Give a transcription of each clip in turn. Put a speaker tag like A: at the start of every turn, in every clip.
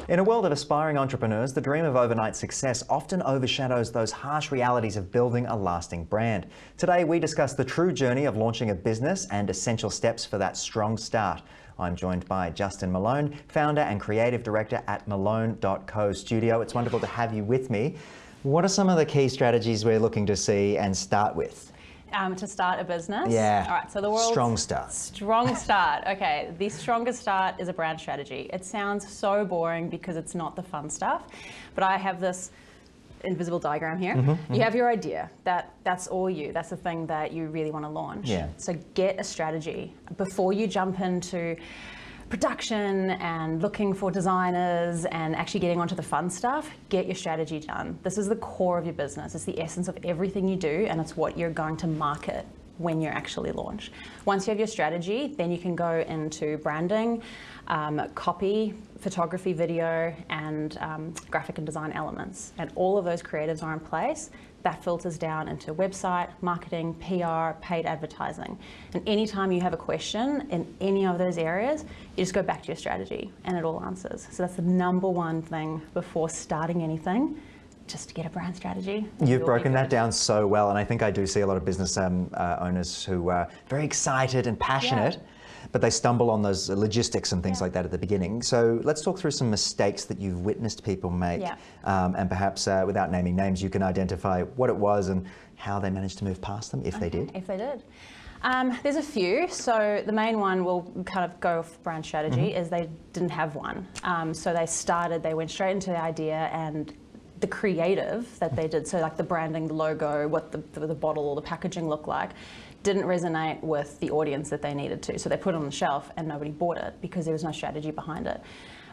A: In a world of aspiring entrepreneurs, the dream of overnight success often overshadows those harsh realities of building a lasting brand. Today, we discuss the true journey of launching a business and essential steps for that strong start. I'm joined by Justin Malone, founder and creative director at Malone.co Studio. It's wonderful to have you with me. What are some of the key strategies we're looking to see and start with?
B: To start a business?
A: Yeah.
B: All right, so the world's
A: strong start.
B: Strong start. Okay, the strongest start is a brand strategy. It sounds so boring because it's not the fun stuff, but I have this invisible diagram here. You have your idea. That's all you. That's the thing that you really want to launch.
A: Yeah.
B: So get a strategy before you jump into production and looking for designers and actually getting onto the fun stuff. Get your strategy done. This is the core of your business. It's the essence of everything you do, and it's what you're going to market when you actually launch. Once you have your strategy, then you can go into branding, copy, photography, video, and graphic and design elements. And all of those creatives are in place. That filters down into website, marketing, PR, paid advertising. And anytime you have a question in any of those areas, you just go back to your strategy and it all answers. So that's the number one thing before starting anything, just to get a brand strategy.
A: You've broken that down so well, and I think I do see a lot of business owners who are very excited and passionate, but they stumble on those logistics and things like that at the beginning. So let's talk through some mistakes that you've witnessed people make, and perhaps without naming names, you can identify what it was and how they managed to move past them, if they did.
B: If they did. There's a few. So the main one, we'll kind of go off brand strategy, is they didn't have one. So they went straight into the idea, and the creative that they did, so like the branding, the logo, what the bottle or the packaging looked like, didn't resonate with the audience that they needed to. So they put it on the shelf and nobody bought it because there was no strategy behind it.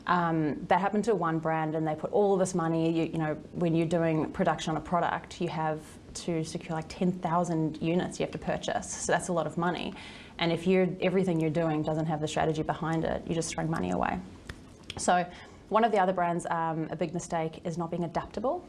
B: That happened to one brand, and they put all of this money, you know, when you're doing production on a product, you have to secure like 10,000 units you have to purchase. So that's a lot of money. And if everything you're doing doesn't have the strategy behind it, you're just throwing money away. So one of the other brands, a big mistake is not being adaptable.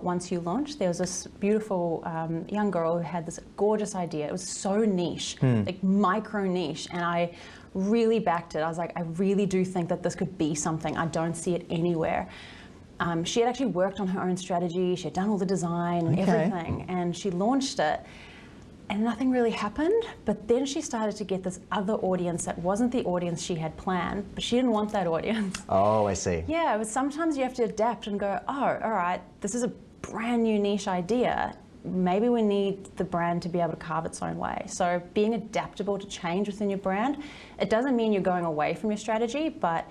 B: Once you launch, there was this beautiful young girl who had this gorgeous idea. It was so niche, like micro niche, and I really backed it. I was like, I really do think that this could be something. I don't see it anywhere. She had actually worked on her own strategy. She had done all the design and everything, and she launched it. And nothing really happened, but then she started to get this other audience that wasn't the audience she had planned, but she didn't want that audience.
A: Oh, I see.
B: Yeah, but sometimes you have to adapt and go, oh, all right, this is a brand new niche idea. Maybe we need the brand to be able to carve its own way. So being adaptable to change within your brand, it doesn't mean you're going away from your strategy, but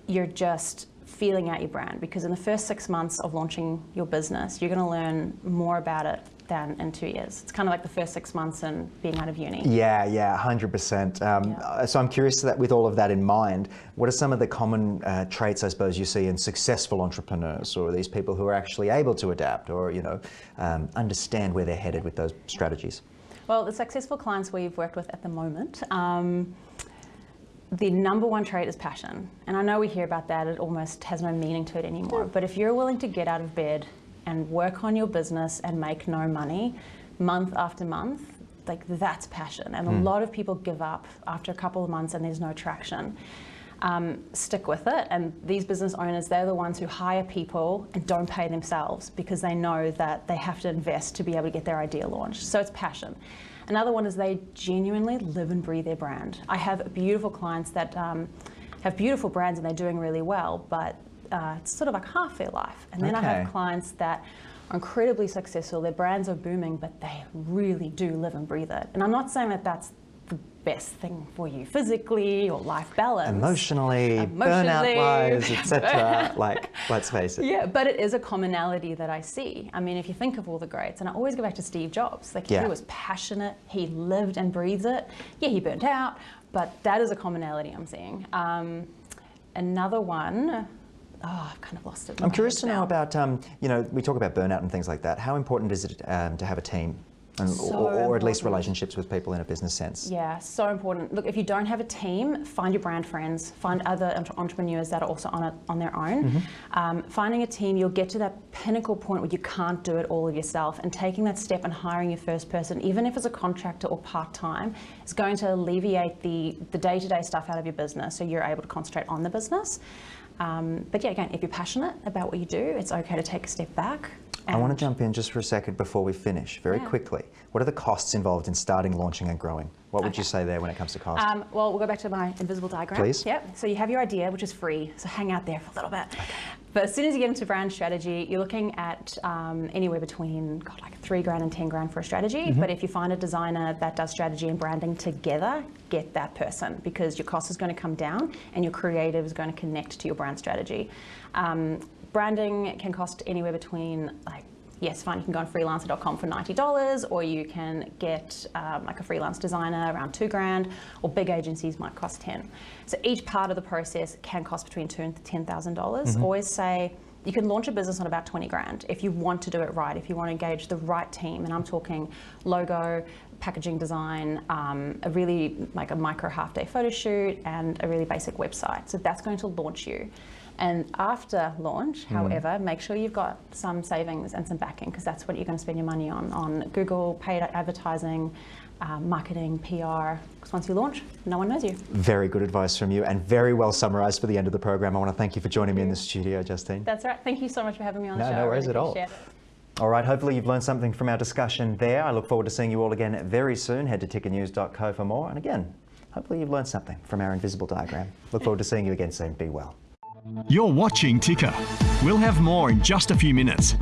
B: you're just feeling out your brand, because in the first 6 months of launching your business, you're going to learn more about it than in 2 years. It's kind of like the first 6 months in being out of uni. Yeah,
A: 100%. So I'm curious that with all of that in mind, what are some of the common traits, I suppose, you see in successful entrepreneurs, or these people who are actually able to adapt, or understand where they're headed with those strategies?
B: Well, the successful clients we've worked with at the moment, the number one trait is passion. And I know we hear about that, it almost has no meaning to it anymore. But if you're willing to get out of bed and work on your business and make no money month after month, like that's passion. And a lot of people give up after a couple of months and there's no traction. Stick with it. And these business owners, they're the ones who hire people and don't pay themselves because they know that they have to invest to be able to get their idea launched. So it's passion. Another one is they genuinely live and breathe their brand. I have beautiful clients that have beautiful brands and they're doing really well, but it's sort of like half their life. And then I have clients that are incredibly successful, their brands are booming, but they really do live and breathe it. And I'm not saying that that's the best thing for you physically or life balance.
A: Emotionally, burnout-wise, etc. Like, let's face it.
B: Yeah, but it is a commonality that I see. I mean, if you think of all the greats, and I always go back to Steve Jobs. Like, he was passionate, he lived and breathed it. Yeah, he burnt out, but that is a commonality I'm seeing. Another one, I've kind of lost it.
A: I'm curious to know about, we talk about burnout and things like that. How important is it to have a team? or at least relationships with people in a business sense.
B: Yeah, so important. Look, if you don't have a team, find your brand friends, find other entrepreneurs that are also on their own. Finding a team, you'll get to that pinnacle point where you can't do it all of yourself, and taking that step and hiring your first person, even if it's a contractor or part-time, is going to alleviate the day-to-day stuff out of your business, so you're able to concentrate on the business. But yeah, again, if you're passionate about what you do, it's okay to take a step back.
A: I want to jump in just for a second before we finish, very quickly. What are the costs involved in starting, launching and growing? What would you say there when it comes to cost?
B: Well, we'll go back to my invisible diagram.
A: Please.
B: Yep. So you have your idea, which is free, so hang out there for a little bit. Okay. But as soon as you get into brand strategy, you're looking at anywhere between like $3,000 and $10,000 for a strategy. But if you find a designer that does strategy and branding together, get that person, because your cost is going to come down and your creative is going to connect to your brand strategy. Branding can cost anywhere between, like, yes, fine, you can go on freelancer.com for $90, or you can get like a freelance designer around $2,000, or big agencies might cost $10,000. So each part of the process can cost between $2,000 and $10,000. Always say you can launch a business on about $20,000 if you want to do it right, if you want to engage the right team. And I'm talking logo, packaging design, a really like a micro half-day photo shoot, and a really basic website. So that's going to launch you. And after launch, however, make sure you've got some savings and some backing, because that's what you're going to spend your money on Google, paid advertising, marketing, PR, because once you launch, no one knows you.
A: Very good advice from you, and very well summarised for the end of the program. I want to thank you for joining me in the studio, Justine.
B: That's right. Thank you so much for having me on the show.
A: No worries at all. All right, hopefully you've learned something from our discussion there. I look forward to seeing you all again very soon. Head to tickernews.co for more. And again, hopefully you've learned something from our invisible diagram. Look forward to seeing you again soon. Be well.
C: You're watching Ticker. We'll have more in just a few minutes.